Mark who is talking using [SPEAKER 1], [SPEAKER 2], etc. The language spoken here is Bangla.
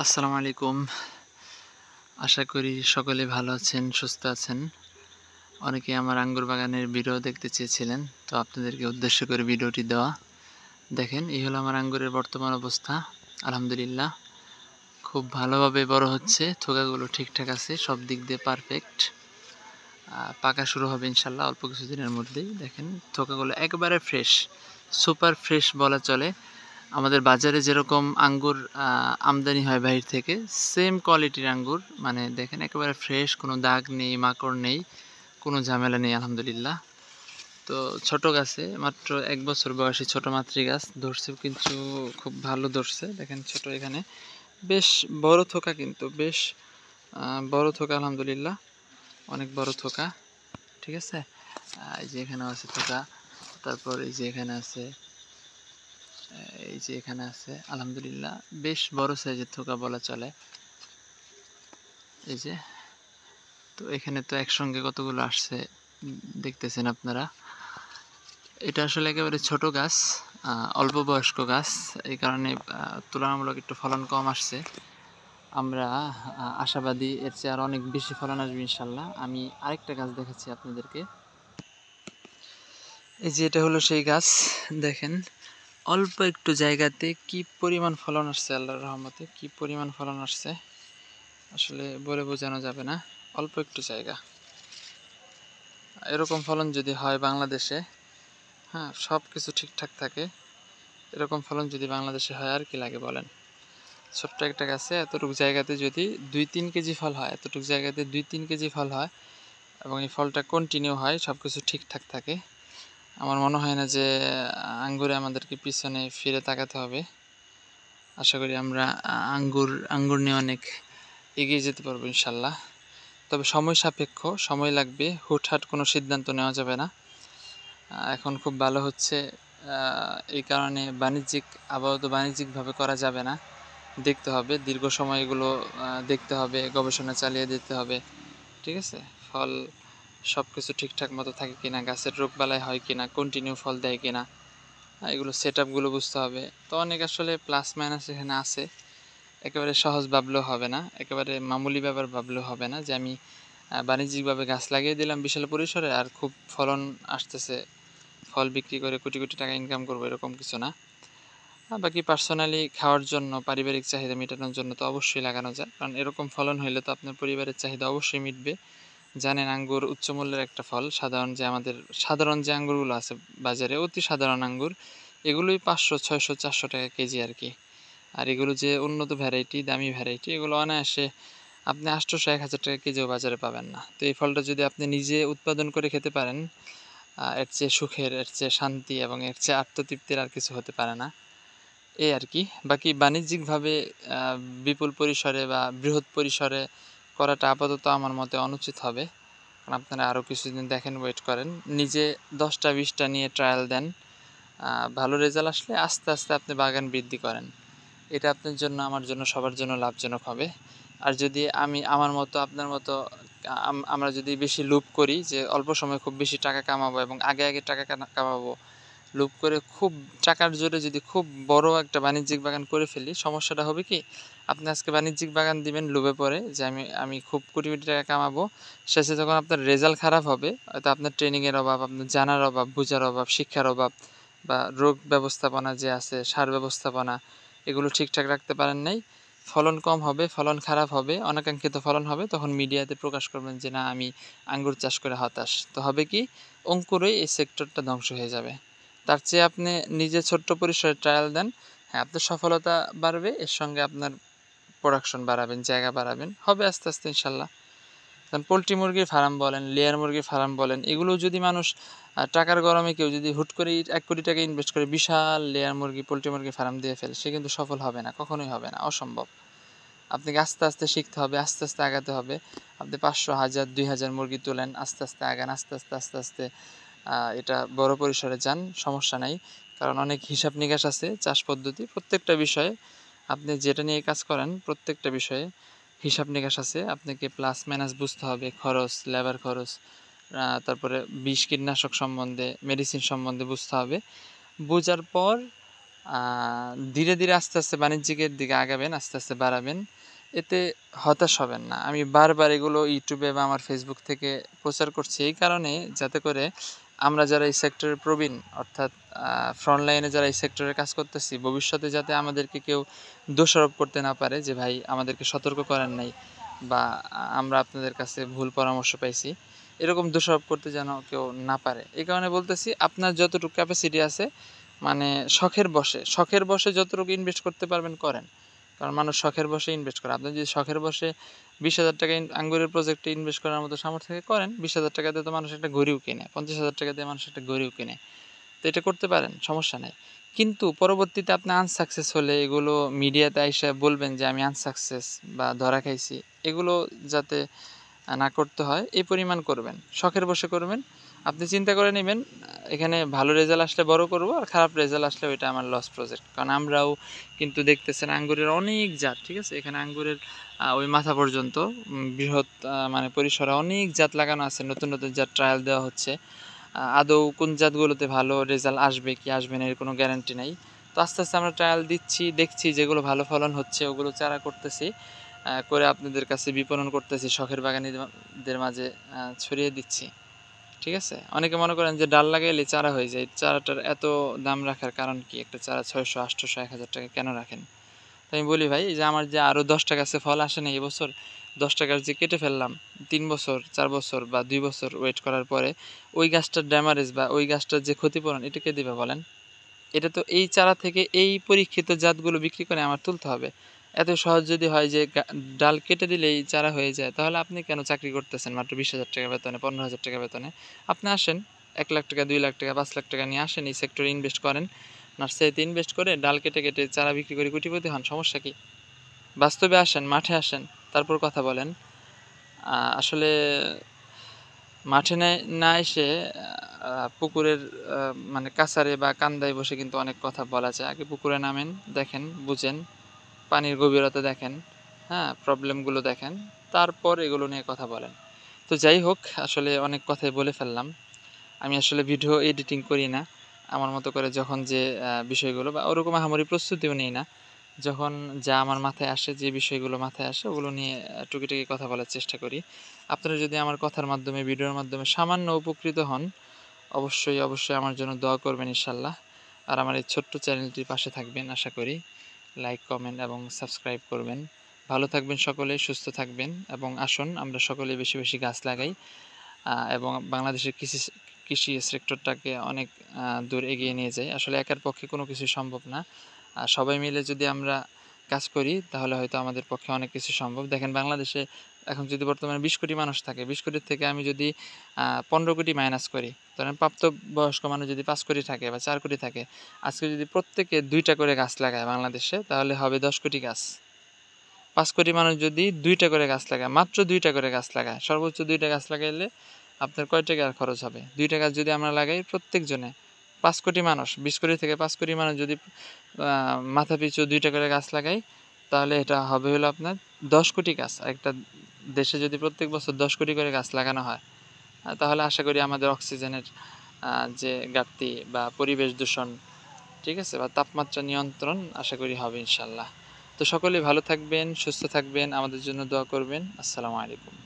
[SPEAKER 1] আসসালামু আলাইকুম। আশা করি সকলে ভালো আছেন, সুস্থ আছেন। অনেকে আমার আঙ্গুর বাগানের ভিডিও দেখতে চেয়েছিলেন, তো আপনাদেরকে উদ্দেশ্য করে ভিডিওটি দেওয়া। দেখেন, এই হলো আমার আঙ্গুরের বর্তমান অবস্থা। আলহামদুলিল্লাহ খুব ভালোভাবে বড় হচ্ছে, থোকাগুলো ঠিকঠাক আছে, সব দিক দিয়ে পারফেক্ট। পাকা শুরু হবে ইনশাল্লাহ অল্প কিছুদিনের মধ্যেই। দেখেন থোকাগুলো একেবারে ফ্রেশ, সুপার ফ্রেশ বলা চলে। আমাদের বাজারে যেরকম আঙ্গুর আমদানি হয় বাহির থেকে, সেম কোয়ালিটির আঙ্গুর, মানে দেখেন একেবারে ফ্রেশ, কোনো দাগ নেই, মাকড় নেই, কোনো ঝামেলা নেই আলহামদুলিল্লাহ। তো ছোট গাছে মাত্র 1 বছর বয়সী ছোট মাতৃ গাছ ধরছে, কিন্তু খুব ভালো ধরছে। দেখেন ছোট, এখানে বেশ বড় থোকা, কিন্তু বেশ বড় থোকা আলহামদুলিল্লাহ, অনেক বড় থোকা। ঠিক আছে, এই যে এখানেও আছে থোকা, তারপর এই যে এখানে আছে, এই যে এখানে আছে আলহামদুলিল্লাহ বেশ বড় সাইজের থোকা বলা চলে। এই যে, তো এখানে তো একসঙ্গে কতগুলো আসছে দেখতেছেন আপনারা। এটা আসলে একেবারে ছোট গাছ, অল্প বয়স্ক গাছ, এই কারণে তুলনামূলক একটু ফলন কম আসছে। আমরা আশাবাদী এর চেয়ে আর অনেক বেশি ফলন আসবে ইনশাল্লাহ। আমি আরেকটা গাছ দেখাচ্ছি আপনাদেরকে। এই যে এটা হলো সেই গাছ, দেখেন অল্প একটু জায়গাতে কি পরিমাণ ফলন আসছে, আল্লাহর রহমতে কি পরিমাণ ফলন আসছে আসলে বলে বোঝানো যাবে না। অল্প একটু জায়গা, এরকম ফলন যদি হয় বাংলাদেশে, হ্যাঁ সব কিছু ঠিকঠাক থাকে, এরকম ফলন যদি বাংলাদেশে হয় আর কি লাগে বলেন। ছোট্ট একটা গাছে এতটুকু জায়গাতে যদি 2-3 কেজি ফল হয়, এতটুকু জায়গাতে 2-3 কেজি ফল হয় এবং এই ফলটা কন্টিনিউ হয়, সব কিছু ঠিকঠাক থাকে, আমার মনে হয় না যে আঙ্গুরে আমাদেরকে পিছনে ফিরে তাকাতে হবে। আশা করি আমরা আঙ্গুর নিয়ে অনেক এগিয়ে যেতে পারবো ইনশাল্লাহ। তবে সময় সাপেক্ষ, সময় লাগবে, হুটহাট কোনো সিদ্ধান্ত নেওয়া যাবে না। এখন খুব ভালো হচ্ছে, এই কারণে আপাতত বাণিজ্যিকভাবে করা যাবে না, দেখতে হবে দীর্ঘ সময় এগুলো দেখতে হবে, গবেষণা চালিয়ে দিতে হবে। ঠিক আছে, ফল সব কিছু ঠিকঠাক মতো থাকে কিনা, গাছের রোগবালাই হয় কিনা, কন্টিনিউ ফল দেয় কিনা, এগুলো সেট আপগুলো বুঝতে হবে। তো অনেক আসলে প্লাস মাইনাস এখানে আছে, একেবারে সহজ ভাবলেও হবে না, একেবারে মামুলি ব্যাপার ভাবলেও হবে না যে আমি বাণিজ্যিকভাবে গাছ লাগিয়ে দিলাম বিশাল পরিসরে আর খুব ফলন আসতেছে, ফল বিক্রি করে কোটি কোটি টাকা ইনকাম করবো, এরকম কিছু না। বাকি পার্সোনালি খাওয়ার জন্য, পারিবারিক চাহিদা মেটানোর জন্য তো অবশ্যই লাগানো যায়, কারণ এরকম ফলন হইলে তো আপনার পরিবারের চাহিদা অবশ্যই মিটবে। জানেন আঙ্গুর উচ্চমূল্যের একটা ফল, সাধারণ যে আঙ্গুরগুলো আছে বাজারে, অতি সাধারণ আঙ্গুর, এগুলোই 500, 600, 400 টাকা কেজি আর কি। আর এগুলো যে উন্নত ভ্যারাইটি, দামি ভ্যারাইটি, এগুলো অনায়াসে আপনি 800, 1000 টাকা কেজিও বাজারে পাবেন না। তো এই ফলটা যদি আপনি নিজে উৎপাদন করে খেতে পারেন, এর চেয়ে সুখের, এর চেয়ে শান্তি এবং এর চেয়ে আত্মতৃপ্তির আর কিছু হতে পারে না, এই আর কি। বাকি বাণিজ্যিকভাবে বিপুল পরিসরে বা বৃহৎ পরিসরে করাটা আপাতত আমার মতে অনুচিত হবে, কারণ আপনারা আরও কিছুদিন দেখেন, ওয়েট করেন, নিজে 10টা 20টা নিয়ে ট্রায়াল দেন, ভালো রেজাল্ট আসলে আস্তে আস্তে আপনি বাগান বৃদ্ধি করেন, এটা আপনার জন্য, আমার জন্য, সবার জন্য লাভজনক হবে। আর যদি আমার মতো, আপনার মতো আমরা যদি বেশি লোভ করি যে অল্প সময়ে খুব বেশি টাকা কামাবো এবং আগে আগে টাকা কামাবো, লোভ করে খুব টাকার জোরে যদি খুব বড় একটা বাণিজ্যিক বাগান করে ফেলি, সমস্যাটা হবে কি, আপনি আজকে বাণিজ্যিক বাগান দিবেন লোভে পড়ে যে আমি খুব কোটি কোটি টাকা কামাবো, শেষে যখন আপনার রেজাল্ট খারাপ হবে, হয়তো আপনার ট্রেনিংয়ের অভাব, আপনার জানার অভাব, বোঝার অভাব, শিক্ষার অভাব, বা রোগ ব্যবস্থাপনা যে আছে, সার ব্যবস্থাপনা, এগুলো ঠিকঠাক রাখতে পারেন নাই, ফলন কম হবে, ফলন খারাপ হবে, অনাকাঙ্ক্ষিত ফলন হবে, তখন মিডিয়াতে প্রকাশ করবেন যে না আমি আঙ্গুর চাষ করে হতাশ। তো হবে কি, অঙ্কুরেই এই সেক্টরটা ধ্বংস হয়ে যাবে। তার চেয়ে আপনি নিজে ছোট্ট পরিসরে ট্রায়াল দেন, হ্যাঁ আপনার সফলতা বাড়বে, এর সঙ্গে আপনার প্রোডাকশন বাড়াবেন, জায়গা বাড়াবেন, হবে আস্তে আস্তে ইনশাল্লাহ। কারণ পোলট্রি মুরগির ফার্ম বলেন, লেয়ার মুরগির ফার্ম বলেন, এগুলো যদি মানুষ টাকার গরমে কেউ যদি হুট করে 1 কোটি টাকা ইনভেস্ট করে বিশাল লেয়ার মুরগি, পোলট্রি মুরগির ফার্ম দিয়ে ফেলে, সে কিন্তু সফল হবে না, কখনোই হবে না, অসম্ভব। আপনাকে আস্তে আস্তে শিখতে হবে, আস্তে আস্তে আগাতে হবে। আপনি 500, 1000, 2000 মুরগি তোলেন, আস্তে আস্তে আগান, আস্তে আস্তে আস্তে আস্তে এটা বড় পরিসরে যান, সমস্যা নাই। কারণ অনেক হিসাব নিকাশ আছে চাষ পদ্ধতি, প্রত্যেকটা বিষয়ে আপনি যেটা নিয়ে কাজ করেন, প্রত্যেকটা বিষয়ে হিসাব নিকাশ আছে, আপনাকে প্লাস মাইনাস বুঝতে হবে, খরচ, লেবার খরচ, তারপরে বিষ কীটনাশক সম্বন্ধে, মেডিসিন সম্বন্ধে বুঝতে হবে। বোঝার পর ধীরে ধীরে আস্তে আস্তে বাণিজ্যিকের দিকে আগাবেন, আস্তে আস্তে বাড়াবেন, এতে হতাশ হবেন না। আমি বারবার এগুলো ইউটিউবে বা আমার ফেসবুক থেকে প্রচার করছি এই কারণে, যাতে করে আমরা যারা এই সেক্টরে প্রবীণ, অর্থাৎ ফ্রন্ট লাইনে যারা এই সেক্টরে কাজ করতেছি, ভবিষ্যতে যাতে আমাদেরকে কেউ দোষারোপ করতে না পারে যে ভাই আমাদেরকে সতর্ক করেন নাই, বা আমরা আপনাদের কাছে ভুল পরামর্শ পাইছি, এরকম দোষারোপ করতে যেন কেউ না পারে। এই কারণে বলতেছি, আপনার যতটুকু ক্যাপাসিটি আছে, মানে শখের বসে যতটুকু ইনভেস্ট করতে পারবেন করেন। কারণ মানুষ শখের বসে ইনভেস্ট করে। আপনি যদি শখের বসে 20,000 টাকা আঙ্গুরের প্রজেক্টে ইনভেস্ট করার মতো সামর্থ্য থাকে করেন। 20,000 টাকা দিয়ে তো মানুষ একটা ঘড়িও কিনে, 50,000 টাকা দিয়ে মানুষ একটা ঘড়িও কিনে। তো এটা করতে পারেন, সমস্যা নেই। কিন্তু পরবর্তীতে আপনি আনসাকসেস হলে এগুলো মিডিয়াতে আইসা বলবেন যে আমি আনসাকসেস বা ধরা খাইছি, এগুলো যাতে না করতে হয় এই পরিমাণ করবেন। শখের বসে করবেন। আপনি চিন্তা করে নেবেন এখানে ভালো রেজাল্ট আসলে বড় করব, আর খারাপ রেজাল্ট আসলে ওইটা আমার লস প্রজেক্ট। কারণ আমরাও কিন্তু দেখতেছেন আঙ্গুরের অনেক জাত, ঠিক আছে? এখানে আঙ্গুরের ওই মাথা পর্যন্ত বৃহৎ মানে পরিসরে অনেক জাত লাগানো আছে, নতুন নতুন জাত ট্রায়াল দেওয়া হচ্ছে। আদৌ কোন জাতগুলোতে ভালো রেজাল্ট আসবে কি আসবে না এর কোনো গ্যারান্টি নাই। তো আস্তে আস্তে আমরা ট্রায়াল দিচ্ছি, দেখছি যেগুলো ভালো ফলন হচ্ছে ওগুলো চারা করতেছি, করে আপনাদের কাছে বিপণন করতেছি, শখের বাগানীদের মাঝে ছড়িয়ে দিচ্ছি, ঠিক আছে? অনেকে মনে করেন যে ডাল লাগাইলে চারা হয়ে যায়। চারাটার এত দাম রাখার কারণ কি? একটা চারা 600, 800, 1000 টাকা কেন রাখেন? তো আমি বলি ভাই, যে আমার যে আরও 10টা গাছে ফল আসে না এবছর, 10টা গাছ যে কেটে ফেললাম 3 বছর 4 বছর বা 2 বছর ওয়েট করার পরে, ওই গাছটার ড্যামারেজ বা ওই গাছটার যে ক্ষতিপূরণ এটা কে দেবে বলেন? এটা তো এই চারা থেকে এই পরীক্ষিত জাতগুলো বিক্রি করে আমার তুলতে হবে। এত সহজ যদি হয় যে ডাল কেটে দিলেই চারা হয়ে যায়, তাহলে আপনি কেন চাকরি করতেছেন মাত্র 20,000 টাকা বেতনে, 15,000 টাকা বেতনে? আপনি আসেন 1 লাখ টাকা, 2 লাখ টাকা, 5 লাখ টাকা নিয়ে আসেন, এই সেক্টরে ইনভেস্ট করেন, নার্সারিতে ইনভেস্ট করে ডাল কেটে কেটে চারা বিক্রি করে কোটিপতি হন, সমস্যা কি? বাস্তবে আসেন, মাঠে আসেন, তারপর কথা বলেন। আসলে মাঠে না এসে পুকুরের মানে কাছারে বা কান্দায় বসে কিন্তু অনেক কথা বলা যায়। আগে পুকুরে নামেন, দেখেন, বুঝেন, পানির গভীরতা দেখেন, হ্যাঁ, প্রবলেমগুলো দেখেন, তারপর এগুলো নিয়ে কথা বলেন। তো যাই হোক, আসলে অনেক কথাই বলে ফেললাম। আমি আসলে ভিডিও এডিটিং করি না। আমার মতো করে যখন যে বিষয়গুলো, বা ওরকম আহামরি প্রস্তুতিও নিই না। যখন যা আমার মাথায় আসে, যে বিষয়গুলো মাথায় আসে ওগুলো নিয়ে টুকিটাকি কথা বলার চেষ্টা করি। আপনারা যদি আমার কথার মাধ্যমে, ভিডিওর মাধ্যমে সামান্য উপকৃত হন, অবশ্যই অবশ্যই আমার জন্য দোয়া করবেন ইনশাআল্লাহ। আর আমার এই ছোট্ট চ্যানেলটির পাশে থাকবেন আশা করি। লাইক, কমেন্ট এবং সাবস্ক্রাইব করবেন। ভালো থাকবেন সকলে, সুস্থ থাকবেন, এবং আসুন আমরা সকলে বেশি বেশি গাছ লাগাই, এবং বাংলাদেশের কৃষি সেক্টরটাকে অনেক দূর এগিয়ে নিয়ে যাই। আসলে একার পক্ষে কোনো কিছু সম্ভব না। সবাই মিলে যদি আমরা কাজ করি তাহলে হয়তো আমাদের পক্ষে অনেক কিছু সম্ভব। দেখেন বাংলাদেশে এখন যদি বর্তমানে 20 কোটি মানুষ থাকে, 20 কোটির থেকে আমি যদি 15 কোটি মাইনাস করি, ধরেন প্রাপ্তবয়স্ক মানুষ যদি 5 কোটি থাকে বা 4 কোটি থাকে, আজকে যদি প্রত্যেকে 2টা করে গাছ লাগায় বাংলাদেশে, তাহলে হবে 10 কোটি গাছ। 5 কোটি মানুষ যদি 2টা করে গাছ লাগায়, মাত্র 2টা করে গাছ লাগায়, সর্বোচ্চ 2টা গাছ লাগাইলে আপনার কয় টাকা খরচ হবে? 2টা গাছ যদি আমরা লাগাই প্রত্যেকজনে, 5 কোটি মানুষ, 20 কোটি থেকে 5 কোটি মানুষ যদি মাথাপিছু 2টা করে গাছ লাগাই, তাহলে এটা হবে হলো আপনার 10 কোটি গাছ। আর একটা দেশে যদি প্রত্যেক বছর 10 কোটি করে গাছ লাগানো হয়, তাহলে আশা করি আমাদের অক্সিজেনের যে ঘাটতি বা পরিবেশ দূষণ, ঠিক আছে, বা তাপমাত্রা নিয়ন্ত্রণ আশা করি হবে ইনশাল্লাহ। তো সকলেই ভালো থাকবেন, সুস্থ থাকবেন, আমাদের জন্য দোয়া করবেন। আসসালামু আলাইকুম।